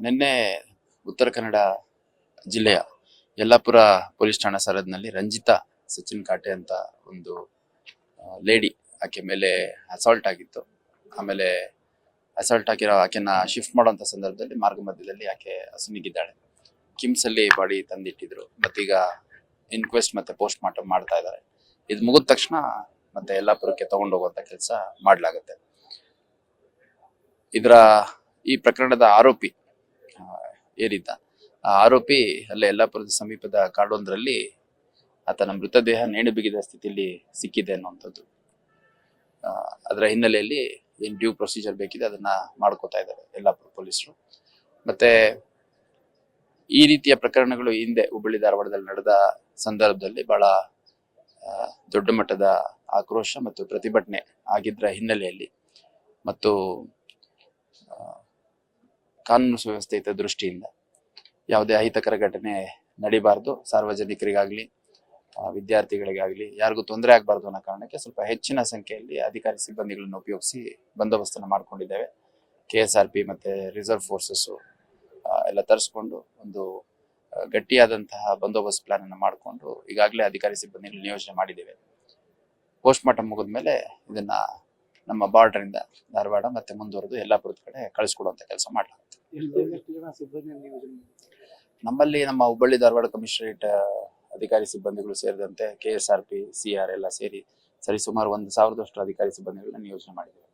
ನಿನ್ನೆ ಉತ್ತರ ಕನ್ನಡ ಜಿಲ್ಲೆಯ ಯಲ್ಲಾಪುರ ಪೊಲೀಸ್ ಠಾಣಾ ಸರಹದ್ನಲ್ಲಿ ರಂಜಿತಾ ಸಚಿನ್ ಕಾಟೆ ಅಂತ ಒಂದು ಲೇಡಿ ಆಕೆ ಮೇಲೆ ಅಸಾಲ್ಟ್ ಆಗಿತ್ತು. ಆಮೇಲೆ ಅಸಾಲ್ಟ್ ಆಗಿರೋ ಆಕೆನ ಶಿಫ್ಟ್ ಮಾಡುವಂತ ಸಂದರ್ಭದಲ್ಲಿ ಮಾರ್ಗ ಮಧ್ಯದಲ್ಲಿ ಆಕೆ ಅಸುನೀಗಿದ್ದಾಳೆ. ಕಿಮ್ಸ್ ಅಲ್ಲಿ ಬಾಡಿ ತಂದಿಟ್ಟಿದ್ರು. ಮತ್ತೀಗ ಇನ್ಕ್ವೆಸ್ಟ್ ಮತ್ತೆ ಪೋಸ್ಟ್ ಮಾರ್ಟಮ್ ಮಾಡ್ತಾ ಇದ್ದಾರೆ. ಇದು ಮುಗಿದ ತಕ್ಷಣ ಮತ್ತೆ ಯಲ್ಲಾಪುರಕ್ಕೆ ತಗೊಂಡು ಹೋಗುವಂತ ಕೆಲಸ ಮಾಡಲಾಗುತ್ತೆ. ಈ ಪ್ರಕರಣದ ಆರೋಪಿ ಏನಿದ್ದ ಆ ಆರೋಪಿ ಅಲ್ಲೇ ಯಲ್ಲಾಪುರದ ಸಮೀಪದ ಕಾಡೊಂದರಲ್ಲಿ ಆತನ ಮೃತದೇಹ ನೇಣು ಬಿಗಿದ ಸ್ಥಿತಿಯಲ್ಲಿ ಸಿಕ್ಕಿದೆ ಅನ್ನುವಂಥದ್ದು. ಅದರ ಹಿನ್ನೆಲೆಯಲ್ಲಿ ಏನ್ ಡ್ಯೂ ಪ್ರೊಸೀಜರ್ ಬೇಕಿದೆ ಅದನ್ನ ಮಾಡ್ಕೋತಾ ಇದ್ದಾರೆ ಯಲ್ಲಾಪುರ ಪೊಲೀಸರು. ಮತ್ತೆ ಈ ರೀತಿಯ ಪ್ರಕರಣಗಳು ಹಿಂದೆ ಹುಬ್ಬಳ್ಳಿ ಧಾರವಾಡದಲ್ಲಿ ನಡೆದ ಸಂದರ್ಭದಲ್ಲಿ ಬಹಳ ದೊಡ್ಡ ಮಟ್ಟದ ಆಕ್ರೋಶ ಮತ್ತು ಪ್ರತಿಭಟನೆ ಆಗಿದ್ರ ಹಿನ್ನೆಲೆಯಲ್ಲಿ ಮತ್ತು ಕಾನೂನು ಸುವ್ಯವಸ್ಥೆಯ ದೃಷ್ಟಿಯಿಂದ ಯಾವುದೇ ಅಹಿತಕರ ಘಟನೆ ನಡೀಬಾರ್ದು, ಸಾರ್ವಜನಿಕರಿಗಾಗ್ಲಿ ವಿದ್ಯಾರ್ಥಿಗಳಿಗಾಗ್ಲಿ ಯಾರಿಗೂ ತೊಂದರೆ ಆಗಬಾರ್ದು ಅನ್ನೋ ಕಾರಣಕ್ಕೆ ಸ್ವಲ್ಪ ಹೆಚ್ಚಿನ ಸಂಖ್ಯೆಯಲ್ಲಿ ಅಧಿಕಾರಿ ಸಿಬ್ಬಂದಿಗಳನ್ನು ಉಪಯೋಗಿಸಿ ಬಂದೋಬಸ್ತನ್ನು ಮಾಡ್ಕೊಂಡಿದ್ದೇವೆ. KSRP ಮತ್ತೆ ರಿಸರ್ವ್ ಫೋರ್ಸಸ್ ಎಲ್ಲ ತರಿಸ್ಕೊಂಡು ಒಂದು ಗಟ್ಟಿಯಾದಂತಹ ಬಂದೋಬಸ್ತ್ ಪ್ಲಾನ್ ಅನ್ನು ಮಾಡಿಕೊಂಡು ಈಗಾಗಲೇ ಅಧಿಕಾರಿ ಸಿಬ್ಬಂದಿಗಳು ನಿಯೋಜನೆ ಮಾಡಿದ್ದೇವೆ. ಪೋಸ್ಟ್ ಮಾರ್ಟಮ್ ಮುಗಿದ್ಮೇಲೆ ಇದನ್ನ ನಮ್ಮ ಬಾರ್ಡರ್ ಇಂದ ಧಾರವಾಡ ಮತ್ತೆ ಮುಂದುವರೆದು ಯಲ್ಲಾಪುರದ ಕಡೆ ಕಳಿಸ್ಕೊಡುವಂತ ಕೆಲಸ ಮಾಡಲಾಗುತ್ತೆ. ನಮ್ಮಲ್ಲಿ ನಮ್ಮ ಹುಬ್ಬಳ್ಳಿ ಧಾರವಾಡ ಕಮಿಷನರೇಟ್ ಅಧಿಕಾರಿ ಸಿಬ್ಬಂದಿಗಳು ಸೇರಿದಂತೆ KSRP CR ಎಲ್ಲ ಸೇರಿ ಸರಿಸುಮಾರು 1000 ಅಧಿಕಾರಿ ಸಿಬ್ಬಂದಿಗಳನ್ನ ನಿಯೋಜನೆ ಮಾಡಿದ್ದೇವೆ.